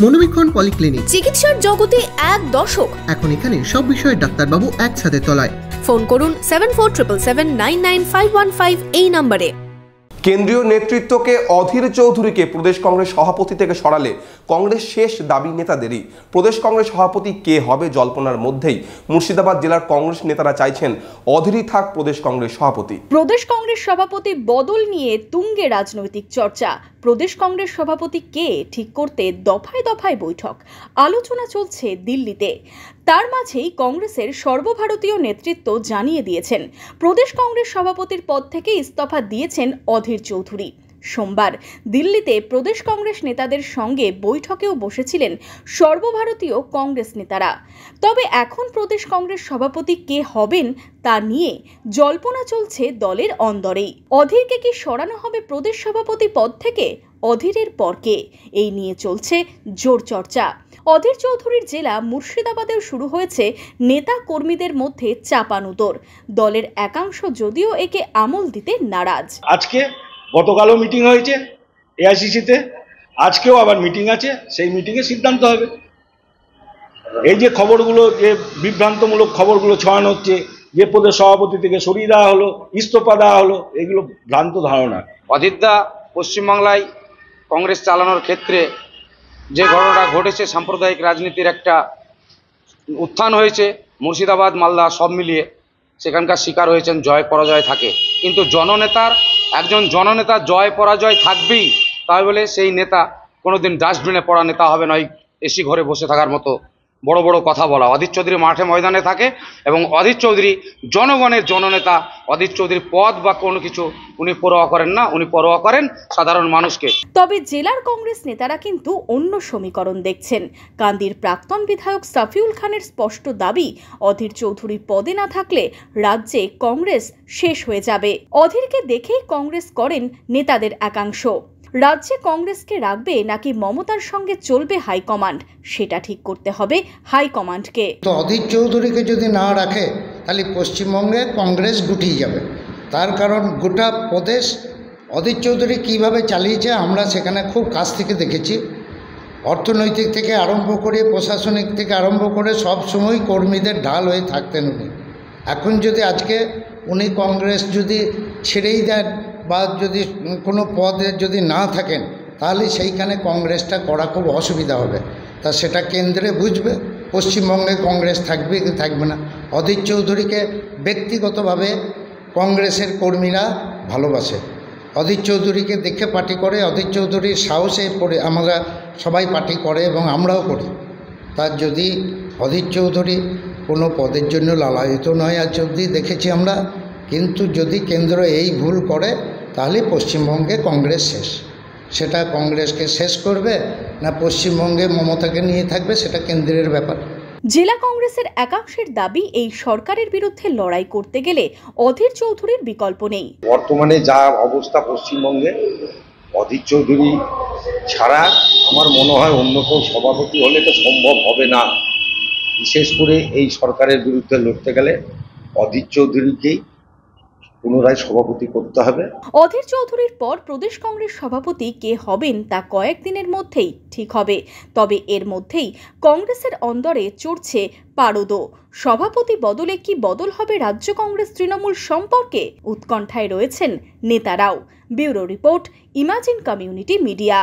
মনোবীক্ষণ polyclinic, চিকিৎসার জগতে এক দশক। এখন এখানে সব বিষয়ে ডাক্তারবাবু একসাথে তলায়। ফোন করুন 7477999515 এই নম্বরে। কেন্দ্রীয় নেতৃত্বকে অধীর চৌধুরীকে প্রদেশ কংগ্রেস সভাপতি থেকে সরালে কংগ্রেস শেষ দাবি নেতাদেরই। প্রদেশ কংগ্রেস সভাপতি কে হবে জল্পনার মধ্যেই মুর্শিদাবাদ জেলার কংগ্রেস নেতারা চাইছেন অধীরই থাক প্রদেশ কংগ্রেস সভাপতি। প্রদেশ কংগ্রেস সভাপতি বদল নিয়ে তুঙ্গে রাজনৈতিক চর্চা। প্রদেশ কংগ্রেস সভাপতি কে ঠিক করতে দফায় দফায় বৈঠক, আলোচনা চলছে দিল্লিতে। তার মাঝেই কংগ্রেসের সর্বভারতীয় নেতৃত্ব জানিয়ে দিয়েছেন প্রদেশ কংগ্রেস সভাপতির পদ থেকে ইস্তফা দিয়েছেন অধীর চৌধুরী। সোমবার দিল্লিতে প্রদেশ কংগ্রেস নেতাদের সঙ্গে বৈঠকেও বসেছিলেন সর্বভারতীয় কংগ্রেস নেতারা। তবে এখন প্রদেশ কংগ্রেস সভাপতি কে হবেন তা নিয়ে জল্পনা চলছে দলের অন্দরেই। অধীরকে কি সরানো হবে প্রদেশ সভাপতি পদ থেকে? অধীরের পর কে? এই নিয়ে চলছে জোর চর্চা। অধীর চৌধুরীর জেলা মুর্শিদাবাদেও শুরু হয়েছে নেতা কর্মীদের মধ্যে চাপানুতোর। দলের একাংশ যদিও একে আমল দিতে নারাজ। আজকে গতকালও মিটিং হয়েছে এআইসিসিতে, আজকেও আবার মিটিং আছে, সেই মিটিংয়ে সিদ্ধান্ত হবে। এই যে খবরগুলো, যে বিভ্রান্তমূলক খবরগুলো ছড়ানো হচ্ছে, যে পদের সভাপতি থেকে সরিয়ে দেওয়া হলো, ইস্তফা দেওয়া হলো, এগুলো ভ্রান্ত ধারণা। অধীরদা পশ্চিমবাংলায় কংগ্রেস চালানোর ক্ষেত্রে যে ঘটনাটা ঘটেছে, সাম্প্রদায়িক রাজনীতির একটা উত্থান হয়েছে মুর্শিদাবাদ মালদা সব মিলিয়ে, সেখানকার শিকার হয়েছেন, জয় পরাজয় থাকে। কিন্তু একজন জননেতা জয় পরাজয় থাকবেই, তাই বলে সেই নেতা কোনোদিন ডাস্টবিনে পড়া নেতা হবে নয়। এসি ঘরে বসে থাকার মতো বড় বড় কথা বলা। অধীর চৌধুরী মাঠে ময়দানে থাকে এবং অধীর চৌধুরী জনগণের জননেতা। অধীর চৌধুরী পদ বা কোনো কিছু উনি পরোয়া করেন না, উনি পরোয়া করেন সাধারণ মানুষকে। তবে জেলার কংগ্রেস নেতারা কিন্তু অন্য সমীকরণ দেখছেন। কান্দির প্রাক্তন বিধায়ক সাফিউল খানের স্পষ্ট দাবি, অধীর চৌধুরী পদে না থাকলে রাজ্যে কংগ্রেস শেষ হয়ে যাবে। অধীরকে দেখেই কংগ্রেস করেন নেতাদের একাংশ। রাজ্যে কংগ্রেসকে রাখবে নাকি মমতার সঙ্গে চলবে হাইকমান্ড, সেটা ঠিক করতে হবে হাইকমান্ডকে। তো অধীর চৌধুরীকে যদি না রাখে তাহলে পশ্চিমবঙ্গে কংগ্রেস গুটিয়ে যাবে। তার কারণ গোটা প্রদেশ অধীর চৌধুরী কীভাবে চালিয়েছে আমরা সেখানে খুব কাছ থেকে দেখেছি। অর্থনৈতিক থেকে আরম্ভ করে, প্রশাসনিক থেকে আরম্ভ করে সব সময় কর্মীদের ঢাল হয়ে থাকতেন উনি। এখন যদি আজকে উনি কংগ্রেস যদি ছেড়েই দেন বা যদি কোনো পদে যদি না থাকেন, তাহলে সেইখানে কংগ্রেসটা করা খুব অসুবিধা হবে। তা সেটা কেন্দ্রে বুঝবে পশ্চিমবঙ্গে কংগ্রেস থাকবে কি থাকবে না। অধীর চৌধুরীকে ব্যক্তিগতভাবে কংগ্রেসের কর্মীরা ভালোবাসে, অধীর চৌধুরীকে দেখে পার্টি করে, অধীর চৌধুরীর সাহসে পড়ে আমরা সবাই পার্টি করে এবং আমরাও করি। তার যদি অধীর চৌধুরী কোনো পদের জন্য লালায়িত নয় আজ অবধি দেখেছি আমরা, কিন্তু যদি কেন্দ্র এই ভুল করে তাহলে পশ্চিমবঙ্গে কংগ্রেস শেষ। সেটা কংগ্রেসকে শেষ করবে না পশ্চিমবঙ্গে মমতাকে নিয়ে থাকবে, সেটা কেন্দ্রের ব্যাপার। জেলা কংগ্রেসের একাংশের দাবি, এই সরকারের বিরুদ্ধে লড়াই করতে গেলে অধীর চৌধুরীর বিকল্প নেই। বর্তমানে যা অবস্থা পশ্চিমবঙ্গে, অধীর চৌধুরী ছাড়া আমার মনে হয় অন্য কেউ সভাপতি হলে এটা সম্ভব হবে না। বিশেষ করে এই সরকারের বিরুদ্ধে লড়তে গেলে অধীর চৌধুরীকেই পুনরায় সভাপতি করতে হবে। অধীর চৌধুরীর পর প্রদেশ কংগ্রেস সভাপতি কে হবেন তা কয়েকদিনের মধ্যেই ঠিক হবে। তবে এর মধ্যেই কংগ্রেসের অন্দরে চড়ছে পারদো। সভাপতি বদলে কি বদল হবে রাজ্য কংগ্রেস তৃণমূল সম্পর্কে উৎকণ্ঠায় রয়েছেন নেতারাও। Bureau report, imagine community media.